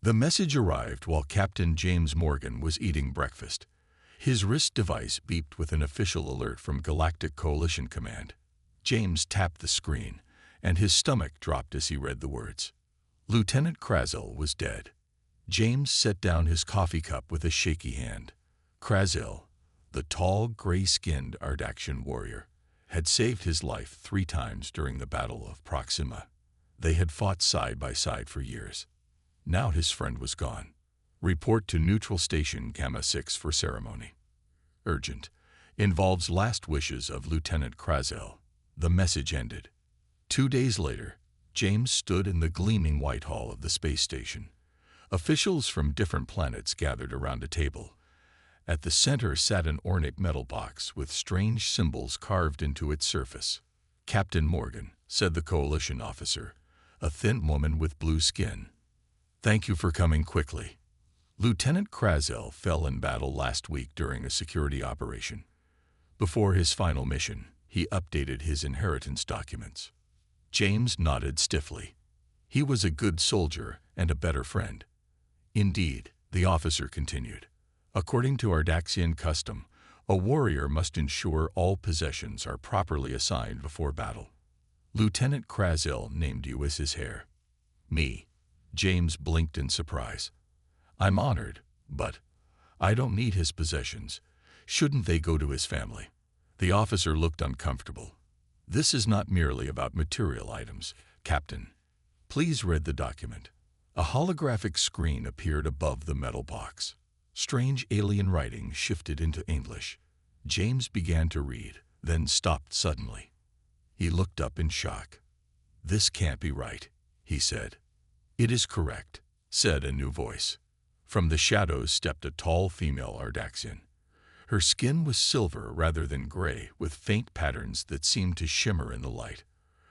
The message arrived while Captain James Morgan was eating breakfast. His wrist device beeped with an official alert from Galactic Coalition Command. James tapped the screen, and his stomach dropped as he read the words. Lieutenant Krazel was dead. James set down his coffee cup with a shaky hand. Krazel, the tall, gray-skinned Ardaxian warrior, had saved his life 3 times during the Battle of Proxima. They had fought side by side for years. Now his friend was gone. Report to Neutral Station Gamma 6 for ceremony. Urgent. Involves last wishes of Lieutenant Krazel. The message ended. 2 days later, James stood in the gleaming white hall of the space station. Officials from different planets gathered around a table. At the center sat an ornate metal box with strange symbols carved into its surface. Captain Morgan, said the Coalition officer, a thin woman with blue skin. Thank you for coming quickly. Lieutenant Krazel fell in battle last week during a security operation. Before his final mission, he updated his inheritance documents. James nodded stiffly. He was a good soldier and a better friend. Indeed, the officer continued. According to Ardaxian custom, a warrior must ensure all possessions are properly assigned before battle. Lieutenant Krazel named you as his heir. Me. James blinked in surprise. I'm honored, but I don't need his possessions. Shouldn't they go to his family? The officer looked uncomfortable. This is not merely about material items, Captain. Please read the document. A holographic screen appeared above the metal box. Strange alien writing shifted into English. James began to read, then stopped suddenly. He looked up in shock. This can't be right, he said. It is correct, said a new voice. From the shadows stepped a tall female Ardaxian. Her skin was silver rather than gray, with faint patterns that seemed to shimmer in the light.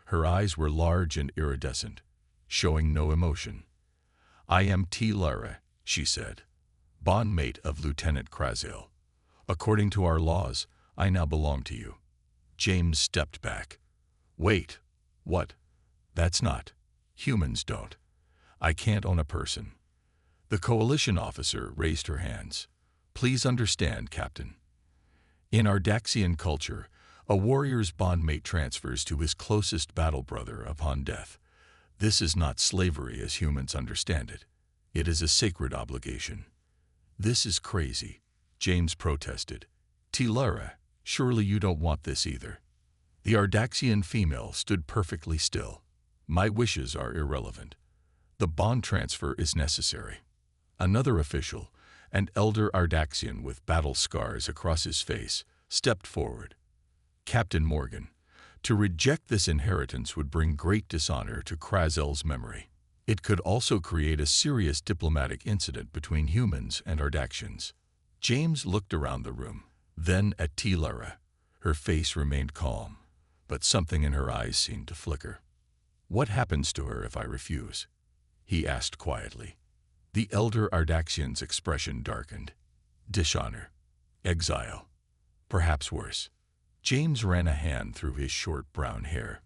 Her eyes were large and iridescent, showing no emotion. I am T. Lara, she said, bondmate of Lieutenant Krazel. According to our laws, I now belong to you. James stepped back. Wait, what? That's not. Humans don't. I can't own a person. The Coalition officer raised her hands. Please understand, Captain. In Ardaxian culture, a warrior's bondmate transfers to his closest battle brother upon death. This is not slavery as humans understand it. It is a sacred obligation. This is crazy, James protested. Tilara, surely you don't want this either. The Ardaxian female stood perfectly still. My wishes are irrelevant. The bond transfer is necessary. Another official, an elder Ardaxian with battle scars across his face, stepped forward. Captain Morgan, to reject this inheritance would bring great dishonor to Krazel's memory. It could also create a serious diplomatic incident between humans and Ardaxians. James looked around the room, then at Tilara. Her face remained calm, but something in her eyes seemed to flicker. What happens to her if I refuse? He asked quietly. The elder Ardaxian's expression darkened. Dishonor. Exile. Perhaps worse. James ran a hand through his short brown hair.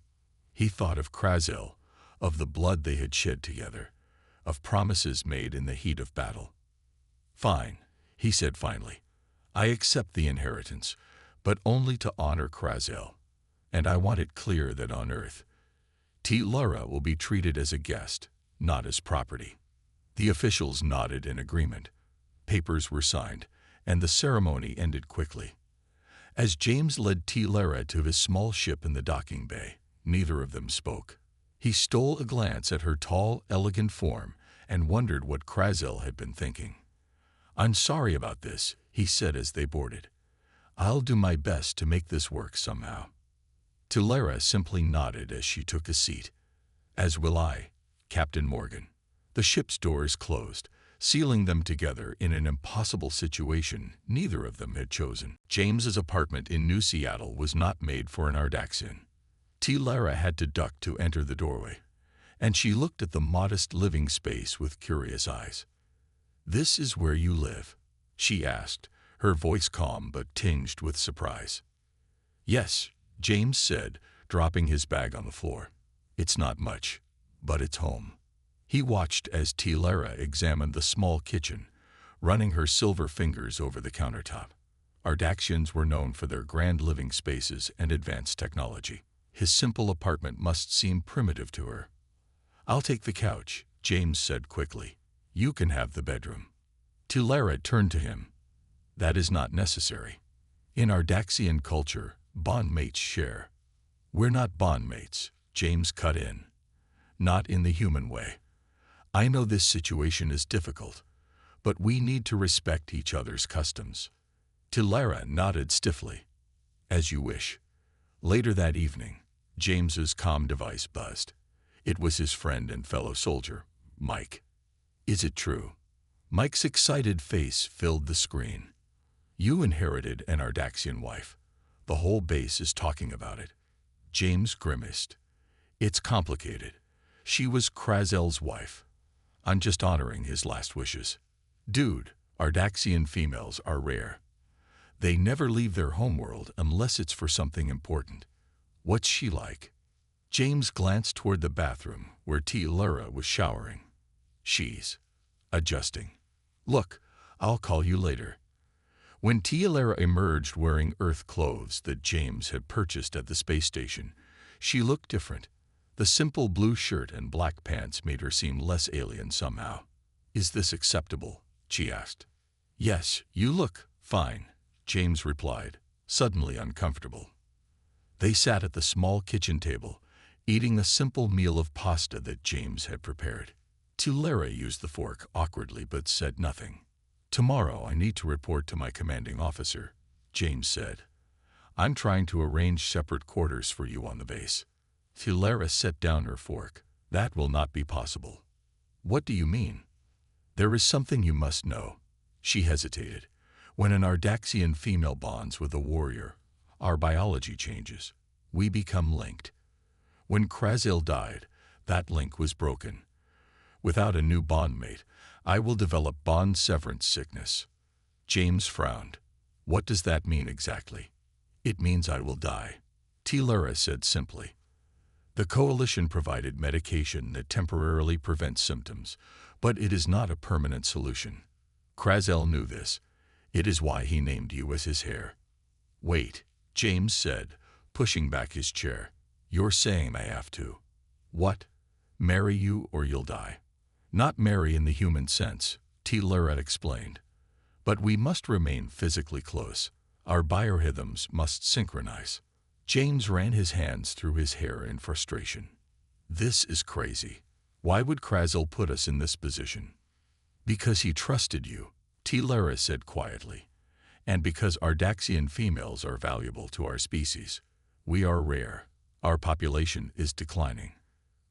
He thought of Krazel, of the blood they had shed together, of promises made in the heat of battle. Fine, he said finally. I accept the inheritance, but only to honor Krazel. And I want it clear that on Earth, T. Lara will be treated as a guest, not as property. The officials nodded in agreement. Papers were signed, and the ceremony ended quickly. As James led T. Lara to his small ship in the docking bay, neither of them spoke. He stole a glance at her tall, elegant form and wondered what Krazel had been thinking. I'm sorry about this, he said as they boarded. I'll do my best to make this work somehow. Tilara simply nodded as she took a seat. As will I, Captain Morgan. The ship's doors closed, sealing them together in an impossible situation neither of them had chosen. James's apartment in New Seattle was not made for an Ardaxian. Tilara had to duck to enter the doorway, and she looked at the modest living space with curious eyes. This is where you live? She asked, her voice calm but tinged with surprise. Yes, James said, dropping his bag on the floor. It's not much, but it's home. He watched as Tilara examined the small kitchen, running her silver fingers over the countertop. Ardaxians were known for their grand living spaces and advanced technology. His simple apartment must seem primitive to her. "I'll take the couch," James said quickly. "You can have the bedroom." Tilara turned to him. "That is not necessary. In Ardaxian culture, bondmates share." "We're not bondmates," James cut in. "Not in the human way. I know this situation is difficult, but we need to respect each other's customs." Tilara nodded stiffly. "As you wish." Later that evening, James's comm device buzzed. It was his friend and fellow soldier, Mike. "Is it true?" Mike's excited face filled the screen. "You inherited an Ardaxian wife. The whole base is talking about it." James grimaced. "It's complicated. She was Krazel's wife. I'm just honoring his last wishes." "Dude, Ardaxian females are rare. They never leave their homeworld unless it's for something important. What's she like?" James glanced toward the bathroom where Tilara was showering. "She's adjusting. Look, I'll call you later." When Tilara emerged wearing Earth clothes that James had purchased at the space station, she looked different. The simple blue shirt and black pants made her seem less alien somehow. "Is this acceptable?" she asked. "Yes, you look fine," James replied, suddenly uncomfortable. They sat at the small kitchen table, eating a simple meal of pasta that James had prepared. Tilara used the fork awkwardly but said nothing. "Tomorrow I need to report to my commanding officer," James said. "I'm trying to arrange separate quarters for you on the base." Tilara set down her fork. "That will not be possible." "What do you mean?" "There is something you must know." She hesitated. "When an Ardaxian female bonds with a warrior, our biology changes. We become linked. When Krazel died, that link was broken. Without a new bondmate, I will develop bond severance sickness." James frowned. "What does that mean exactly?" "It means I will die," Tilara said simply. "The Coalition provided medication that temporarily prevents symptoms, but it is not a permanent solution. Krazel knew this. It is why he named you as his heir." "Wait," James said, pushing back his chair. "You're saying I have to." "What?" "Marry you or you'll die." "Not marry in the human sense," Tilara explained. "But we must remain physically close. Our biorhythms must synchronize." James ran his hands through his hair in frustration. "This is crazy. Why would Krazel put us in this position?" "Because he trusted you," Tilara said quietly. "And because Ardaxian females are valuable to our species. We are rare. Our population is declining.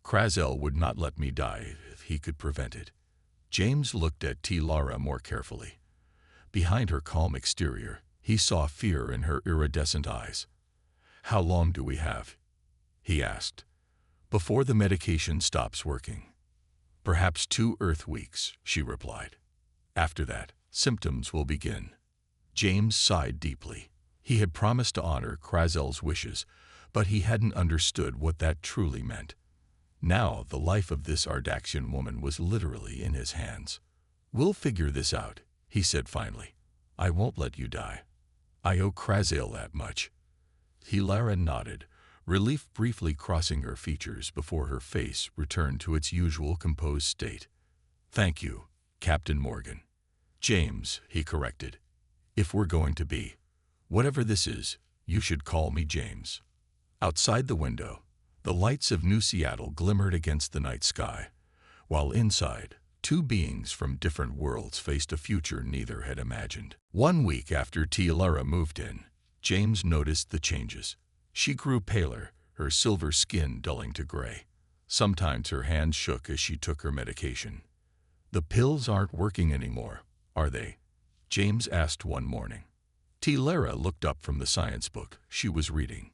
Krazel would not let me die if he could prevent it." James looked at Tilara more carefully. Behind her calm exterior, he saw fear in her iridescent eyes. "How long do we have?" he asked. "Before the medication stops working." "Perhaps 2 Earth weeks," she replied. "After that, symptoms will begin." James sighed deeply. He had promised to honor Krazel's wishes, but he hadn't understood what that truly meant. Now the life of this Ardaxian woman was literally in his hands. "We'll figure this out," he said finally. "I won't let you die. I owe Krazel that much." Tilara nodded, relief briefly crossing her features before her face returned to its usual composed state. "Thank you, Captain Morgan." "James," he corrected. "If we're going to be. Whatever this is, you should call me James." Outside the window, the lights of New Seattle glimmered against the night sky, while inside, 2 beings from different worlds faced a future neither had imagined. 1 week after Tilara moved in, James noticed the changes. She grew paler, her silver skin dulling to gray. Sometimes her hands shook as she took her medication. "The pills aren't working anymore, are they?" James asked one morning. Tilara looked up from the science book she was reading.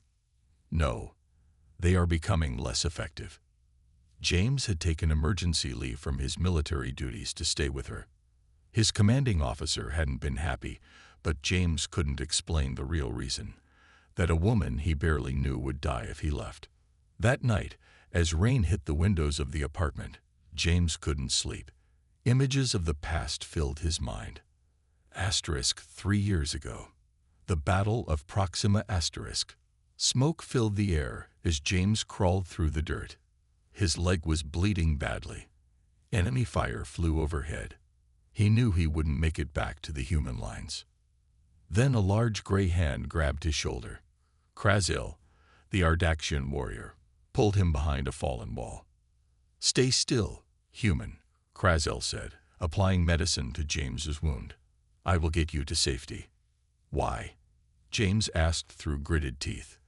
"No, they are becoming less effective." James had taken emergency leave from his military duties to stay with her. His commanding officer hadn't been happy, but James couldn't explain the real reason: that a woman he barely knew would die if he left. That night, as rain hit the windows of the apartment, James couldn't sleep. Images of the past filled his mind. 3 years ago. The Battle of Proxima *. Smoke filled the air as James crawled through the dirt. His leg was bleeding badly. Enemy fire flew overhead. He knew he wouldn't make it back to the human lines. Then a large gray hand grabbed his shoulder. Krasil, the Ardaxian warrior, pulled him behind a fallen wall. "Stay still, human," Krasil said, applying medicine to James's wound. "I will get you to safety." "Why?" James asked through gritted teeth.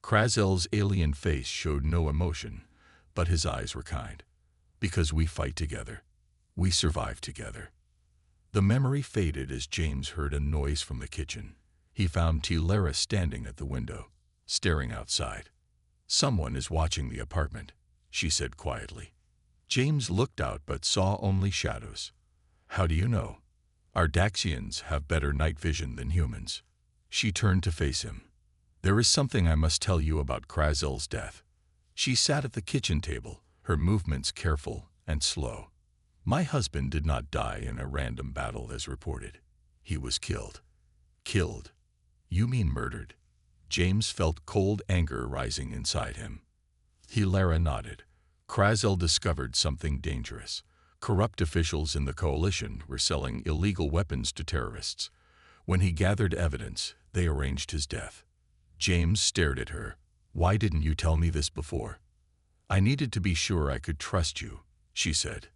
Krasil's alien face showed no emotion, but his eyes were kind. "Because we fight together. We survive together." The memory faded as James heard a noise from the kitchen. He found Tilara standing at the window, staring outside. "Someone is watching the apartment," she said quietly. James looked out but saw only shadows. "How do you know?" "Ardaxians have better night vision than humans." She turned to face him. "There is something I must tell you about Krasil's death." She sat at the kitchen table, her movements careful and slow. "My husband did not die in a random battle as reported. He was killed." "Killed? You mean murdered?" James felt cold anger rising inside him. Tilara nodded. "Krasil discovered something dangerous. Corrupt officials in the coalition were selling illegal weapons to terrorists. When he gathered evidence, they arranged his death." James stared at her. "Why didn't you tell me this before?" "I needed to be sure I could trust you," she said.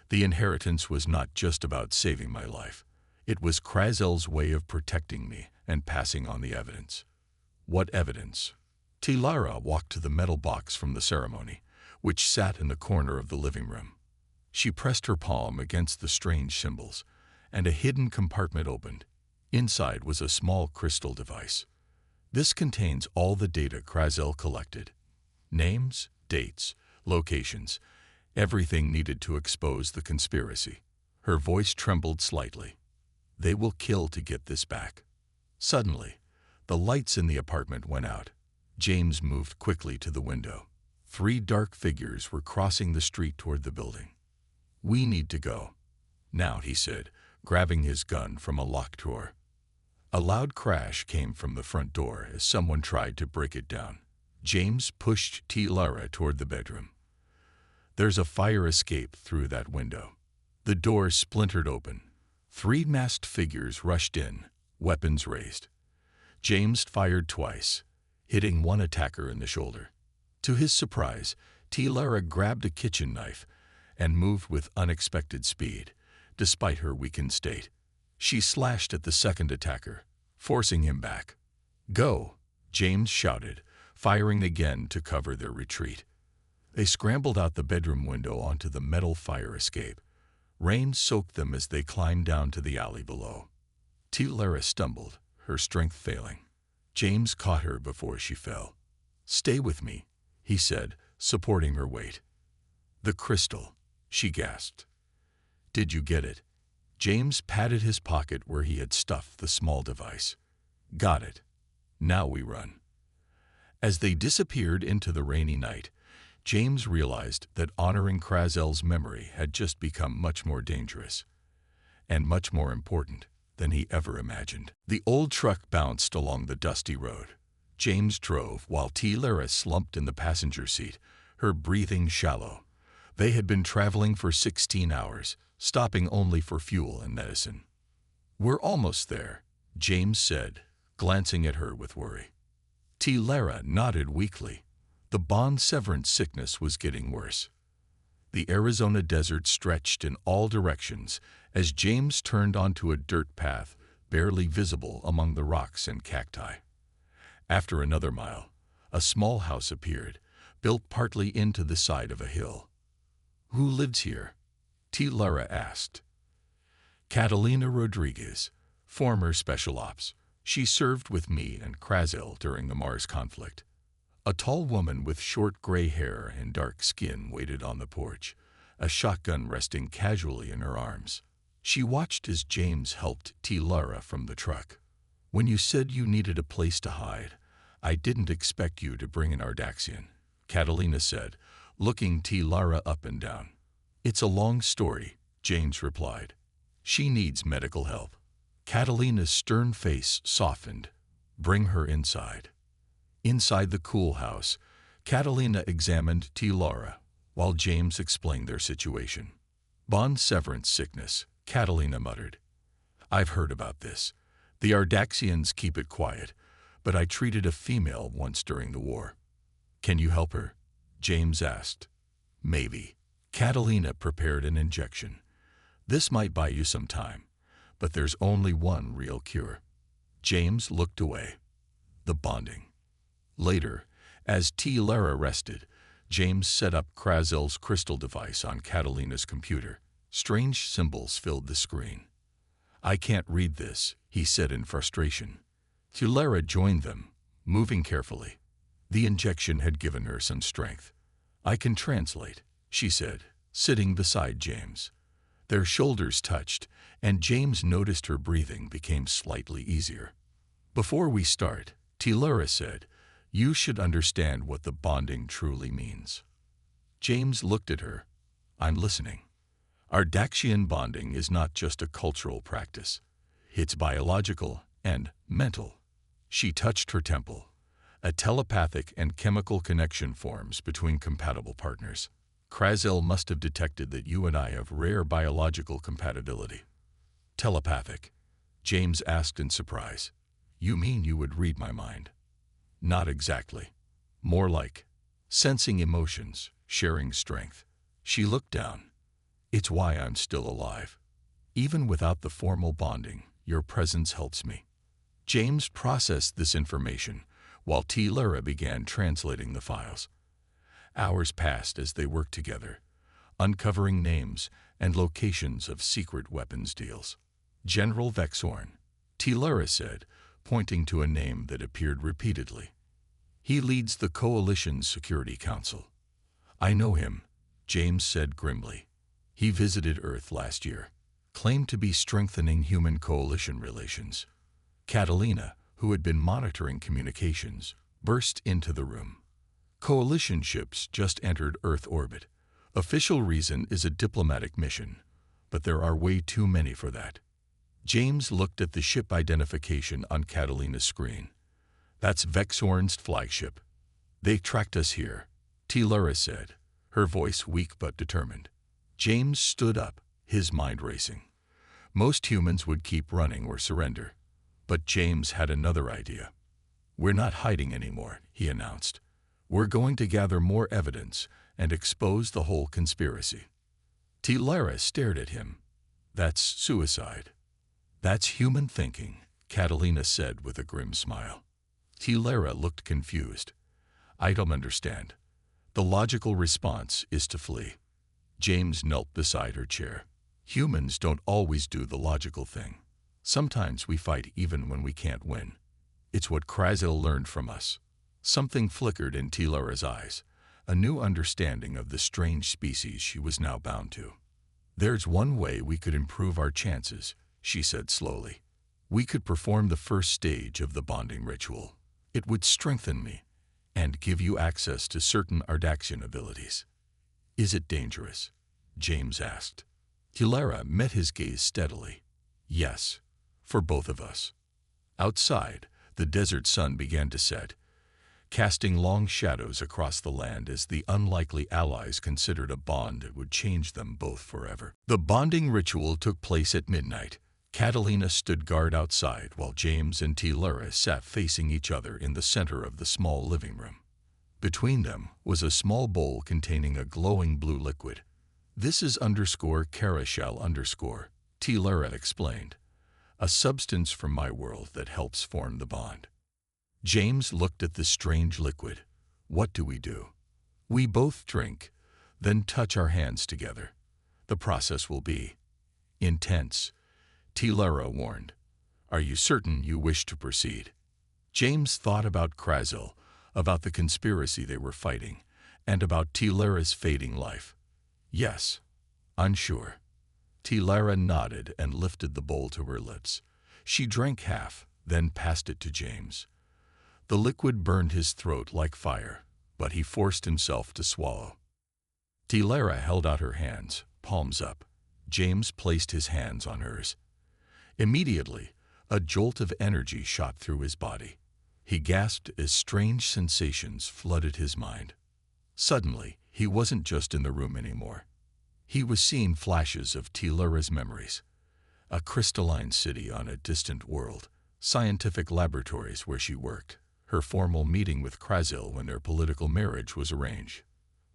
"The inheritance was not just about saving my life. It was Krasil's way of protecting me and passing on the evidence." "What evidence?" Tilara walked to the metal box from the ceremony, which sat in the corner of the living room. She pressed her palm against the strange symbols, and a hidden compartment opened. Inside was a small crystal device. "This contains all the data Krasil collected. Names, dates, locations, everything needed to expose the conspiracy." Her voice trembled slightly. "They will kill to get this back." Suddenly, the lights in the apartment went out. James moved quickly to the window. 3 dark figures were crossing the street toward the building. "We need to go now," he said, grabbing his gun from a locked drawer. A loud crash came from the front door as someone tried to break it down. James pushed Tilara toward the bedroom. "There's a fire escape through that window." The door splintered open. 3 masked figures rushed in, weapons raised. James fired twice, hitting one attacker in the shoulder. To his surprise, Tilara grabbed a kitchen knife and moved with unexpected speed, despite her weakened state. She slashed at the second attacker, forcing him back. "Go!" James shouted, firing again to cover their retreat. They scrambled out the bedroom window onto the metal fire escape. Rain soaked them as they climbed down to the alley below. Tilara stumbled, her strength failing. James caught her before she fell. "Stay with me," he said, supporting her weight. "The crystal," she gasped. "Did you get it?" James patted his pocket where he had stuffed the small device. "Got it. Now we run." As they disappeared into the rainy night, James realized that honoring Krasil's memory had just become much more dangerous, and much more important than he ever imagined. The old truck bounced along the dusty road. James drove while Tilara slumped in the passenger seat, her breathing shallow. They had been traveling for 16 hours, stopping only for fuel and medicine. "We're almost there," James said, glancing at her with worry. Tilara nodded weakly. The bond severance sickness was getting worse. The Arizona desert stretched in all directions as James turned onto a dirt path barely visible among the rocks and cacti. After another mile, a small house appeared, built partly into the side of a hill. "Who lives here?" Tilara asked. "Catalina Rodriguez, former Special Ops. She served with me and Krasil during the Mars conflict." A tall woman with short gray hair and dark skin waited on the porch, a shotgun resting casually in her arms. She watched as James helped Tilara from the truck. "When you said you needed a place to hide, I didn't expect you to bring an Ardaxian," Catalina said, looking Tilara up and down. It's a long story, James replied. She needs medical help. Catalina's stern face softened. Bring her inside. Inside the cool house, Catalina examined T. Laura, while James explained their situation. Bond severance sickness, Catalina muttered. I've heard about this. The Ardaxians keep it quiet, but I treated a female once during the war. Can you help her? James asked. Maybe. Catalina prepared an injection. This might buy you some time, but there's only one real cure. James looked away. The bonding. Later, as T. Lara rested, James set up Krazel's crystal device on Catalina's computer. Strange symbols filled the screen. I can't read this, he said in frustration. T. Lara joined them, moving carefully. The injection had given her some strength. I can translate, she said, sitting beside James. Their shoulders touched, and James noticed her breathing became slightly easier. Before we start, T. Lara said, you should understand what the bonding truly means. James looked at her. I'm listening. Ardaxian bonding is not just a cultural practice. It's biological and mental. She touched her temple. A telepathic and chemical connection forms between compatible partners. Krazel must have detected that you and I have rare biological compatibility. Telepathic? James asked in surprise. You mean you would read my mind? Not exactly. More like sensing emotions, sharing strength. She looked down. It's why I'm still alive. Even without the formal bonding, your presence helps me. James processed this information while T. Lara began translating the files. Hours passed as they worked together, uncovering names and locations of secret weapons deals. General Vexorn, T. Lara said, pointing to a name that appeared repeatedly. He leads the Coalition's Security Council. I know him, James said grimly. He visited Earth last year, claimed to be strengthening human coalition relations. Catalina, who had been monitoring communications, burst into the room. Coalition ships just entered Earth orbit. Official reason is a diplomatic mission, but there are way too many for that. James looked at the ship identification on Catalina's screen. That's Vexorn's flagship. They tracked us here, T. Lara said, her voice weak but determined. James stood up, his mind racing. Most humans would keep running or surrender. But James had another idea. We're not hiding anymore, he announced. We're going to gather more evidence and expose the whole conspiracy. T. Lara stared at him. That's suicide. That's human thinking, Catalina said with a grim smile. T. Lara looked confused. I don't understand. The logical response is to flee. James knelt beside her chair. Humans don't always do the logical thing. Sometimes we fight even when we can't win. It's what Krazel learned from us. Something flickered in T. Lara's eyes, a new understanding of the strange species she was now bound to. There's one way we could improve our chances, she said slowly. We could perform the first stage of the bonding ritual. It would strengthen me and give you access to certain Ardaxian abilities. Is it dangerous? James asked. T. Lara met his gaze steadily. Yes, for both of us. Outside, the desert sun began to set, casting long shadows across the land as the unlikely allies considered a bond that would change them both forever. The bonding ritual took place at midnight. Catalina stood guard outside while James and T. Lara sat facing each other in the center of the small living room. Between them was a small bowl containing a glowing blue liquid. This is _Carashell_, T. Lara explained. A substance from my world that helps form the bond. James looked at the strange liquid. What do we do? We both drink, then touch our hands together. The process will be intense, T. Lara warned. Are you certain you wish to proceed? James thought about Krazel, about the conspiracy they were fighting, and about T. Lara's fading life. Yes, unsure. T. Lara nodded and lifted the bowl to her lips. She drank half, then passed it to James. The liquid burned his throat like fire, but he forced himself to swallow. T. Lara held out her hands, palms up. James placed his hands on hers. Immediately, a jolt of energy shot through his body. He gasped as strange sensations flooded his mind. Suddenly, he wasn't just in the room anymore. He was seeing flashes of Tillera's memories. A crystalline city on a distant world, scientific laboratories where she worked, her formal meeting with Krasil when their political marriage was arranged.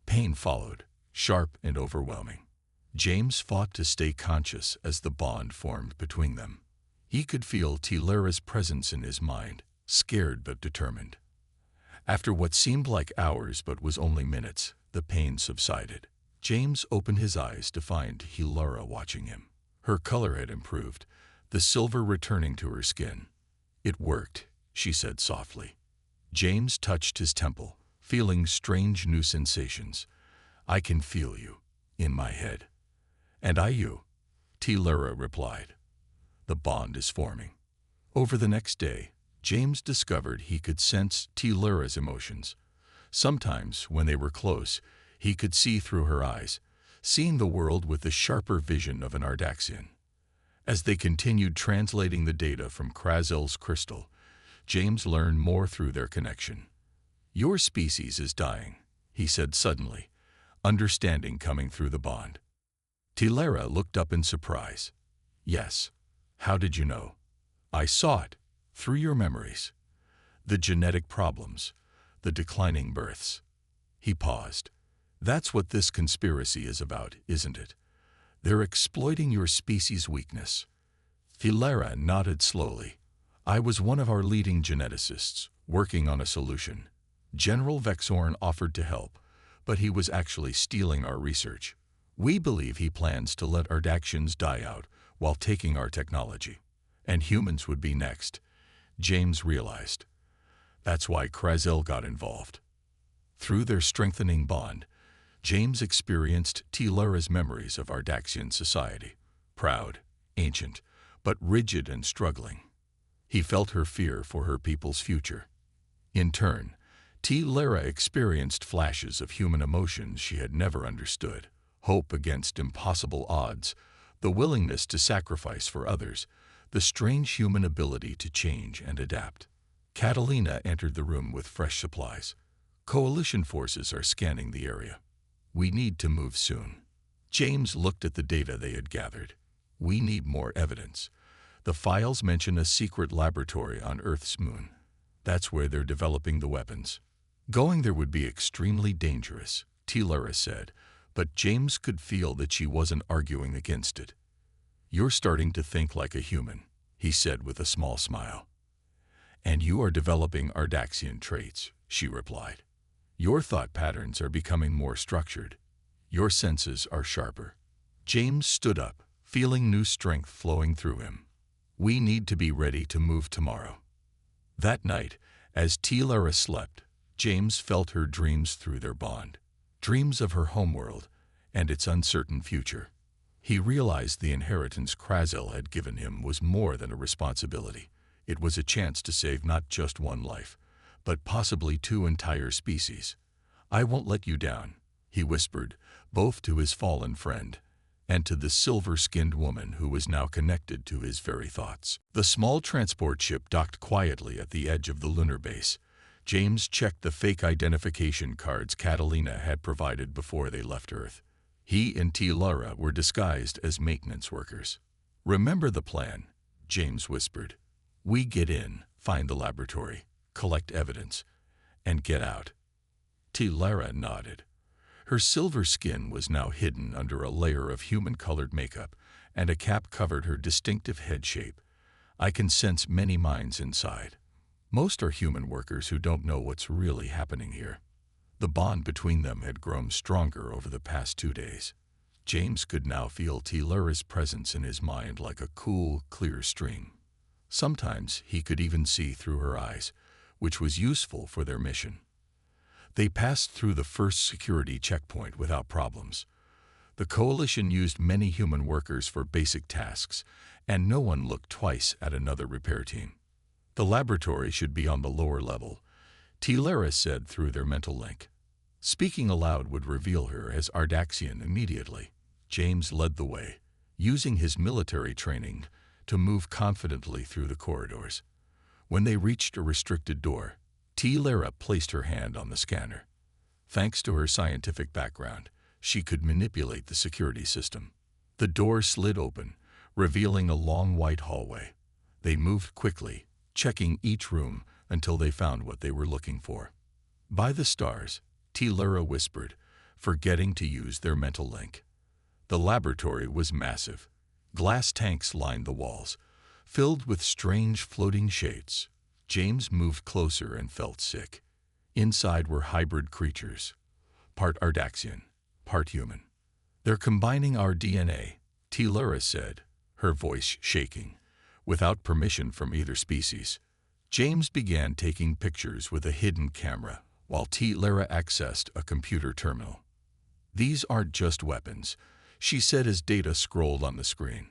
Pain followed, sharp and overwhelming. James fought to stay conscious as the bond formed between them. He could feel Tillera's presence in his mind, scared but determined. After what seemed like hours but was only minutes, the pain subsided. James opened his eyes to find Tillera watching him. Her color had improved, the silver returning to her skin. "It worked," she said softly. James touched his temple, feeling strange new sensations. "I can feel you, in my head." "And I you," Tillera replied. "The bond is forming." Over the next day, James discovered he could sense Tillera's emotions. Sometimes, when they were close, he could see through her eyes, seeing the world with the sharper vision of an Ardaxian. As they continued translating the data from Krasil's crystal, James learned more through their connection. "Your species is dying," he said suddenly, understanding coming through the bond. Tillera looked up in surprise. "Yes. How did you know?" "I saw it, through your memories. The genetic problems, the declining births." He paused. "That's what this conspiracy is about, isn't it? They're exploiting your species' weakness." Tillera nodded slowly. "I was one of our leading geneticists, working on a solution. General Vexorn offered to help, but he was actually stealing our research. We believe he plans to let Ardaxians die out while taking our technology. And humans would be next," James realized. That's why Krasil got involved. Through their strengthening bond, James experienced Tillera's memories of Ardaxian society, proud, ancient, but rigid and struggling. He felt her fear for her people's future. In turn, Tillera experienced flashes of human emotions she had never understood: hope against impossible odds, the willingness to sacrifice for others, the strange human ability to change and adapt. Catalina entered the room with fresh supplies. "Coalition forces are scanning the area. We need to move soon." James looked at the data they had gathered. "We need more evidence. The files mention a secret laboratory on Earth's moon. That's where they're developing the weapons." "Going there would be extremely dangerous," Tillera said, but James could feel that she wasn't arguing against it. "You're starting to think like a human," he said with a small smile. "And you are developing Ardaxian traits," she replied. "Your thought patterns are becoming more structured. Your senses are sharper." James stood up, feeling new strength flowing through him. "We need to be ready to move tomorrow." That night, as Tillera slept, James felt her dreams through their bond. Dreams of her homeworld and its uncertain future. He realized the inheritance Krasil had given him was more than a responsibility. It was a chance to save not just one life, but possibly 2 entire species. "I won't let you down," he whispered, both to his fallen friend and to the silver-skinned woman who was now connected to his very thoughts. The small transport ship docked quietly at the edge of the lunar base. James checked the fake identification cards Catalina had provided before they left Earth. He and Tillera were disguised as maintenance workers. "Remember the plan," James whispered. "We get in, find the laboratory, collect evidence, and get out." Tillera nodded. Her silver skin was now hidden under a layer of human-colored makeup, and a cap covered her distinctive head shape. "I can sense many minds inside. Most are human workers who don't know what's really happening here." The bond between them had grown stronger over the past 2 days. James could now feel Tillera's presence in his mind like a cool, clear stream. Sometimes he could even see through her eyes, which was useful for their mission. They passed through the first security checkpoint without problems. The Coalition used many human workers for basic tasks, and no one looked twice at another repair team. "The laboratory should be on the lower level," Tillera said through their mental link. Speaking aloud would reveal her as Ardaxian immediately. James led the way, using his military training to move confidently through the corridors. When they reached a restricted door, Lara placed her hand on the scanner. Thanks to her scientific background, she could manipulate the security system. The door slid open, revealing a long white hallway. They moved quickly, checking each room until they found what they were looking for. By the stars, Lara whispered, forgetting to use their mental link. The laboratory was massive. Glass tanks lined the walls, filled with strange floating shapes. James moved closer and felt sick. Inside were hybrid creatures, part Ardaxian, part human. They're combining our DNA, Lara said, her voice shaking, without permission from either species. James began taking pictures with a hidden camera, while Lara accessed a computer terminal. These aren't just weapons, she said as data scrolled on the screen.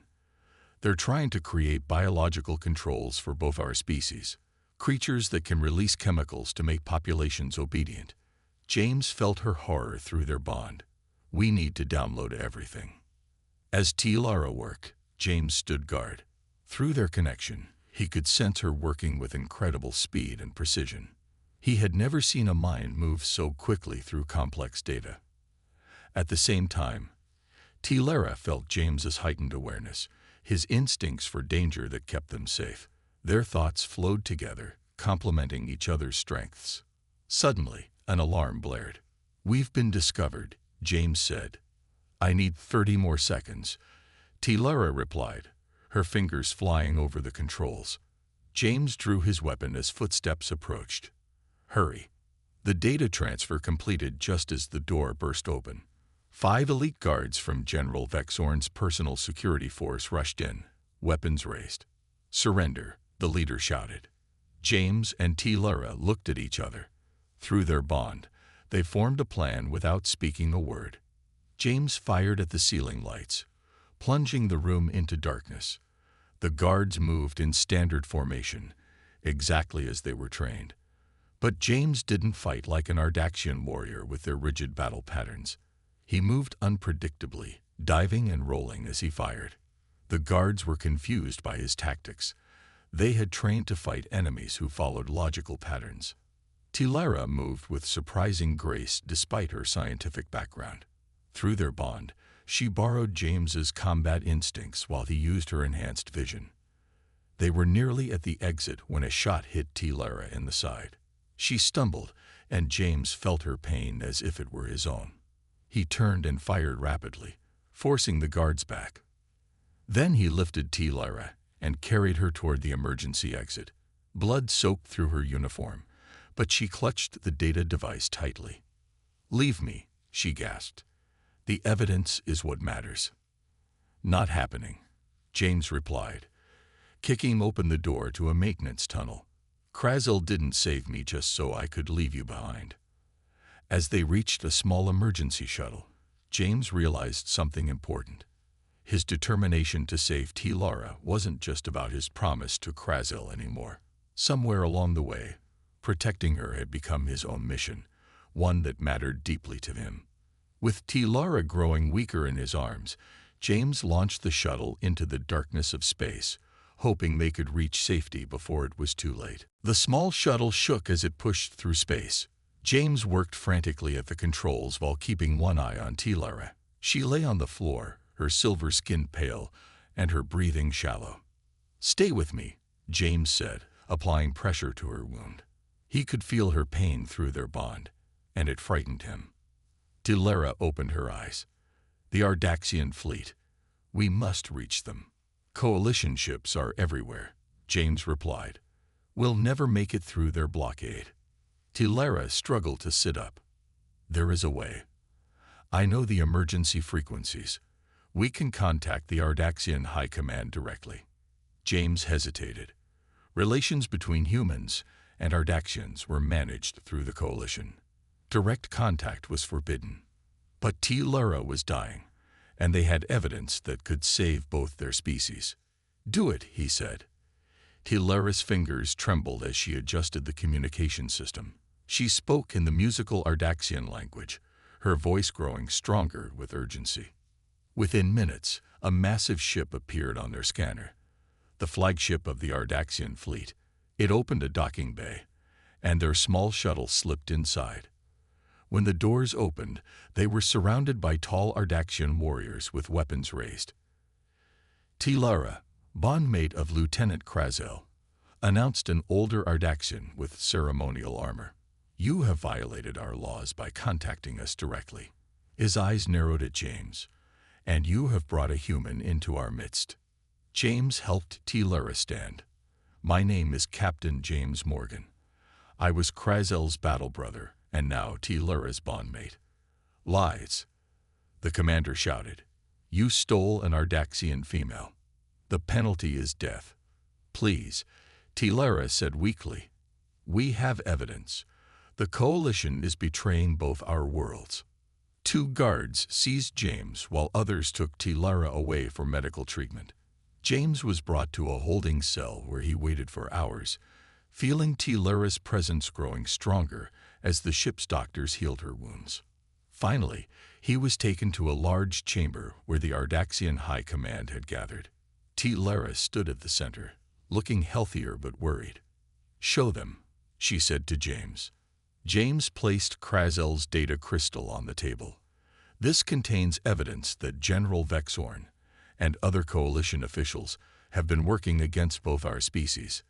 They're trying to create biological controls for both our species, creatures that can release chemicals to make populations obedient. James felt her horror through their bond. We need to download everything. As Lara worked, James stood guard. Through their connection, he could sense her working with incredible speed and precision. He had never seen a mind move so quickly through complex data. At the same time, Lara felt James's heightened awareness, his instincts for danger that kept them safe. Their thoughts flowed together, complementing each other's strengths. Suddenly, an alarm blared. "We've been discovered," James said. "I need 30 more seconds." Lara replied, her fingers flying over the controls. James drew his weapon as footsteps approached. "Hurry." The data transfer completed just as the door burst open. 5 elite guards from General Vexorn's personal security force rushed in, weapons raised. "Surrender," the leader shouted. James and Lara looked at each other. Through their bond, they formed a plan without speaking a word. James fired at the ceiling lights, plunging the room into darkness. The guards moved in standard formation, exactly as they were trained. But James didn't fight like an Ardaxian warrior with their rigid battle patterns. He moved unpredictably, diving and rolling as he fired. The guards were confused by his tactics. They had trained to fight enemies who followed logical patterns. Lara moved with surprising grace despite her scientific background. Through their bond, she borrowed James's combat instincts while he used her enhanced vision. They were nearly at the exit when a shot hit Lara in the side. She stumbled, and James felt her pain as if it were his own. He turned and fired rapidly, forcing the guards back. Then he lifted Lara and carried her toward the emergency exit. Blood soaked through her uniform, but she clutched the data device tightly. "Leave me," she gasped. "The evidence is what matters." "Not happening," James replied, kicking open the door to a maintenance tunnel. "Krasil didn't save me just so I could leave you behind." As they reached a small emergency shuttle, James realized something important. His determination to save Lara wasn't just about his promise to Krasil anymore. Somewhere along the way, protecting her had become his own mission, one that mattered deeply to him. With Lara growing weaker in his arms, James launched the shuttle into the darkness of space, hoping they could reach safety before it was too late. The small shuttle shook as it pushed through space. James worked frantically at the controls while keeping one eye on Lara. She lay on the floor, her silver skin pale, and her breathing shallow. "Stay with me," James said, applying pressure to her wound. He could feel her pain through their bond, and it frightened him. Lara opened her eyes. "The Ardaxian fleet. We must reach them." "Coalition ships are everywhere," James replied. "We'll never make it through their blockade." Lara struggled to sit up. "There is a way. I know the emergency frequencies. We can contact the Ardaxian High Command directly." James hesitated. Relations between humans and Ardaxians were managed through the coalition. Direct contact was forbidden. But Lara was dying, and they had evidence that could save both their species. "Do it," he said. Lara's fingers trembled as she adjusted the communication system. She spoke in the musical Ardaxian language, her voice growing stronger with urgency. Within minutes, a massive ship appeared on their scanner, the flagship of the Ardaxian fleet. It opened a docking bay, and their small shuttle slipped inside. When the doors opened, they were surrounded by tall Ardaxian warriors with weapons raised. Tilara, bondmate of Lieutenant Krazel, announced an older Ardaxian with ceremonial armor. "You have violated our laws by contacting us directly." His eyes narrowed at James. "And you have brought a human into our midst." James helped Tilara stand. "My name is Captain James Morgan. I was Krazel's battle brother, and now Tilara's bondmate." "Lies!" the commander shouted. "You stole an Ardaxian female. The penalty is death." "Please," Tilara said weakly. "We have evidence. The Coalition is betraying both our worlds." 2 guards seized James while others took Tilara away for medical treatment. James was brought to a holding cell where he waited for hours, feeling Tilara's presence growing stronger as the ship's doctors healed her wounds. Finally, he was taken to a large chamber where the Ardaxian High Command had gathered. Tilara stood at the center, looking healthier but worried. "Show them," she said to James. James placed Krazel's data crystal on the table. "This contains evidence that General Vexorn and other Coalition officials have been working against both our species."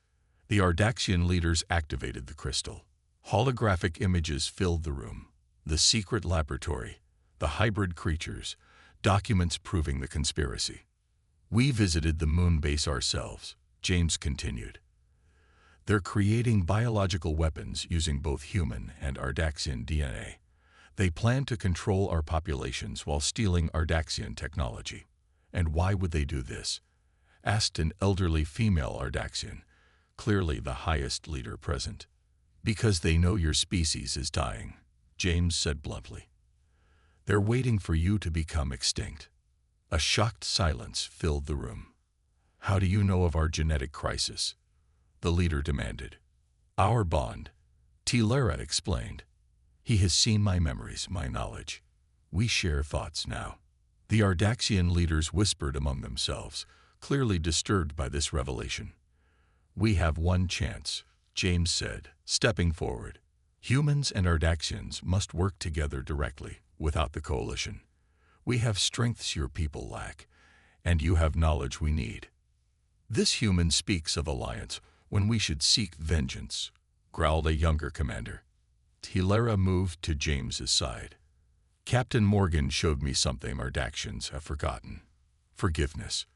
The Ardaxian leaders activated the crystal. Holographic images filled the room: the secret laboratory, the hybrid creatures, documents proving the conspiracy. "We visited the moon base ourselves," James continued. "They're creating biological weapons using both human and Ardaxian DNA. They plan to control our populations while stealing Ardaxian technology." "And why would they do this?" asked an elderly female Ardaxian, clearly the highest leader present. "Because they know your species is dying," James said bluntly. "They're waiting for you to become extinct." A shocked silence filled the room. "How do you know of our genetic crisis?" the leader demanded. "Our bond," Tilara explained. "He has seen my memories, my knowledge. We share thoughts now." The Ardaxian leaders whispered among themselves, clearly disturbed by this revelation. "We have one chance," James said, stepping forward. "Humans and Ardaxians must work together directly, without the Coalition. We have strengths your people lack, and you have knowledge we need." "This human speaks of alliance when we should seek vengeance," growled a younger commander. Tilara moved to James's side. "Captain Morgan showed me something Ardaxians have forgotten: forgiveness.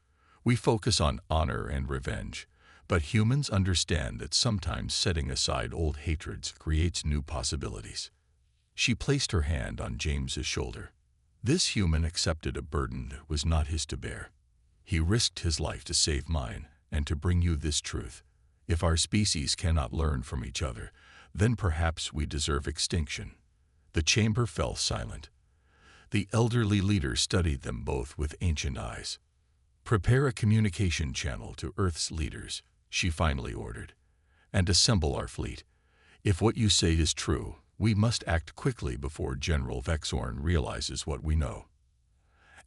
We focus on honor and revenge, but humans understand that sometimes setting aside old hatreds creates new possibilities." She placed her hand on James's shoulder. "This human accepted a burden that was not his to bear. He risked his life to save mine and to bring you this truth. If our species cannot learn from each other, then perhaps we deserve extinction." The chamber fell silent. The elderly leader studied them both with ancient eyes. "Prepare a communication channel to Earth's leaders," she finally ordered, "and assemble our fleet. If what you say is true, we must act quickly before General Vexorn realizes what we know."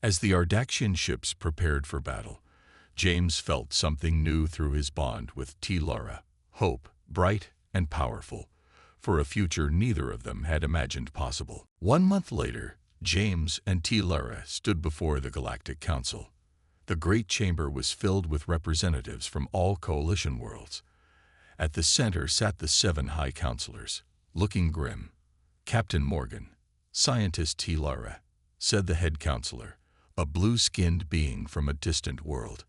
As the Ardaxian ships prepared for battle, James felt something new through his bond with Tilara: hope, bright and powerful, for a future neither of them had imagined possible. 1 month later, James and Tilara stood before the Galactic Council. The great chamber was filled with representatives from all Coalition worlds. At the center sat the 7 High Counselors, looking grim. "Captain Morgan, Scientist Tilara," said the head counselor, a blue-skinned being from a distant world.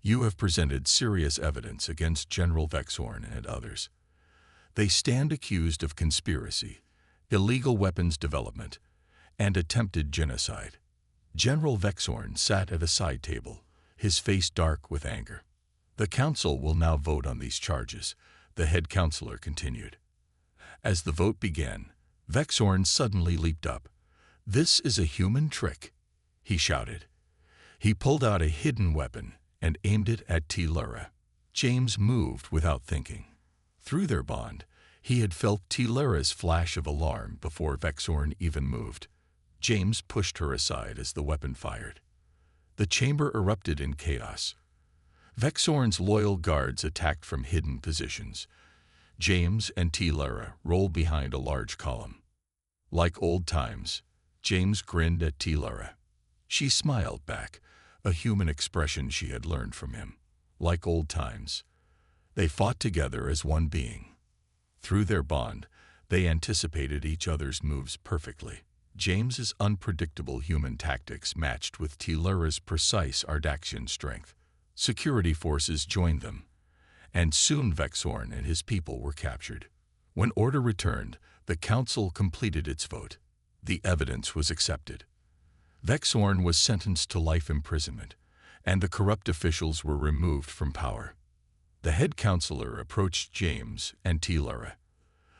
"You have presented serious evidence against General Vexorn and others. They stand accused of conspiracy, illegal weapons development, and attempted genocide." General Vexorn sat at a side table, his face dark with anger. "The council will now vote on these charges," the head counselor continued. As the vote began, Vexorn suddenly leaped up. "This is a human trick," he shouted. He pulled out a hidden weapon and aimed it at Tilara. James moved without thinking. Through their bond, he had felt Tilara's flash of alarm before Vexorn even moved. James pushed her aside as the weapon fired. The chamber erupted in chaos. Vexorn's loyal guards attacked from hidden positions. James and T-Lara rolled behind a large column. Like old times, James grinned at T-Lara. She smiled back, a human expression she had learned from him. Like old times, they fought together as one being. Through their bond, they anticipated each other's moves perfectly. James's unpredictable human tactics matched with T-Lara's precise Ardaxian strength. Security forces joined them, and soon Vexorn and his people were captured. When order returned, the council completed its vote. The evidence was accepted. Vexorn was sentenced to life imprisonment, and the corrupt officials were removed from power. The head counselor approached James and T-Lara.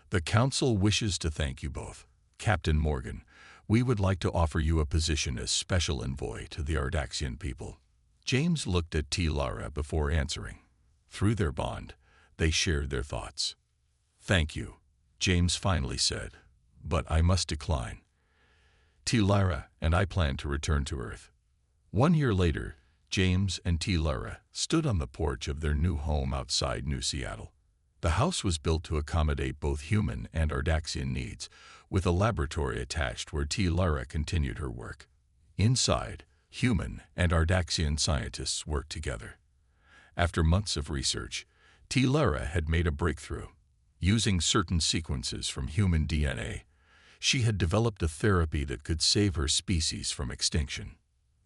"The council wishes to thank you both. Captain Morgan, we would like to offer you a position as special envoy to the Ardaxian people." James looked at T-Lara before answering. Through their bond, they shared their thoughts. "Thank you," James finally said, "but I must decline. T-Lara and I plan to return to Earth." 1 year later, James and T-Lara stood on the porch of their new home outside New Seattle. The house was built to accommodate both human and Ardaxian needs, with a laboratory attached where T-Lara continued her work. Inside, human and Ardaxian scientists worked together. After months of research, T-Lara had made a breakthrough. Using certain sequences from human DNA, she had developed a therapy that could save her species from extinction.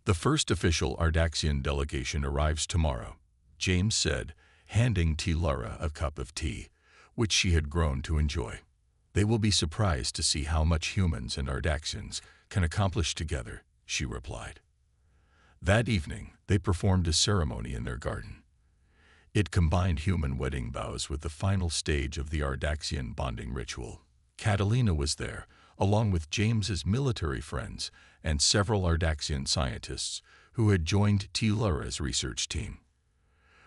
"The first official Ardaxian delegation arrives tomorrow," James said, handing T-Lara a cup of tea, which she had grown to enjoy. "They will be surprised to see how much humans and Ardaxians can accomplish together," she replied. That evening, they performed a ceremony in their garden. It combined human wedding vows with the final stage of the Ardaxian bonding ritual. Catalina was there, along with James's military friends and several Ardaxian scientists who had joined T-Lara's research team.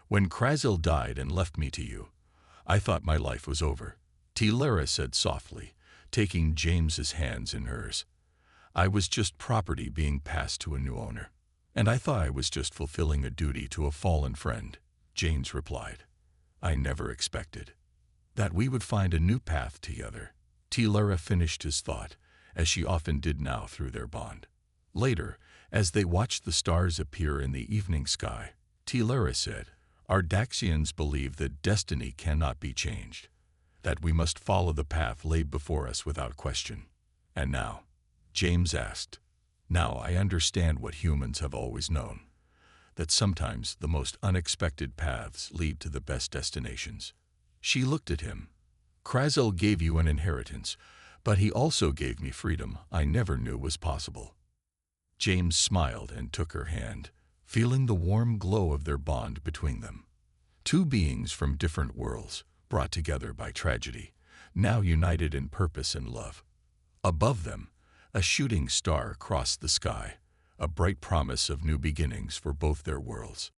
"When Krasil died and left me to you, I thought my life was over," T-Lara said softly, taking James's hands in hers. "I was just property being passed to a new owner. And I thought I was just fulfilling a duty to a fallen friend," James replied. "I never expected that we would find a new path together." T-Lara finished his thought, as she often did now through their bond. Later, as they watched the stars appear in the evening sky, T-Lara said, "Ardaxians believe that destiny cannot be changed, that we must follow the path laid before us without question." "And now?" James asked. "Now I understand what humans have always known, that sometimes the most unexpected paths lead to the best destinations." She looked at him. "Krasil gave you an inheritance, but he also gave me freedom I never knew was possible." James smiled and took her hand, feeling the warm glow of their bond between them. Two beings from different worlds, brought together by tragedy, now united in purpose and love. Above them, a shooting star crossed the sky, a bright promise of new beginnings for both their worlds.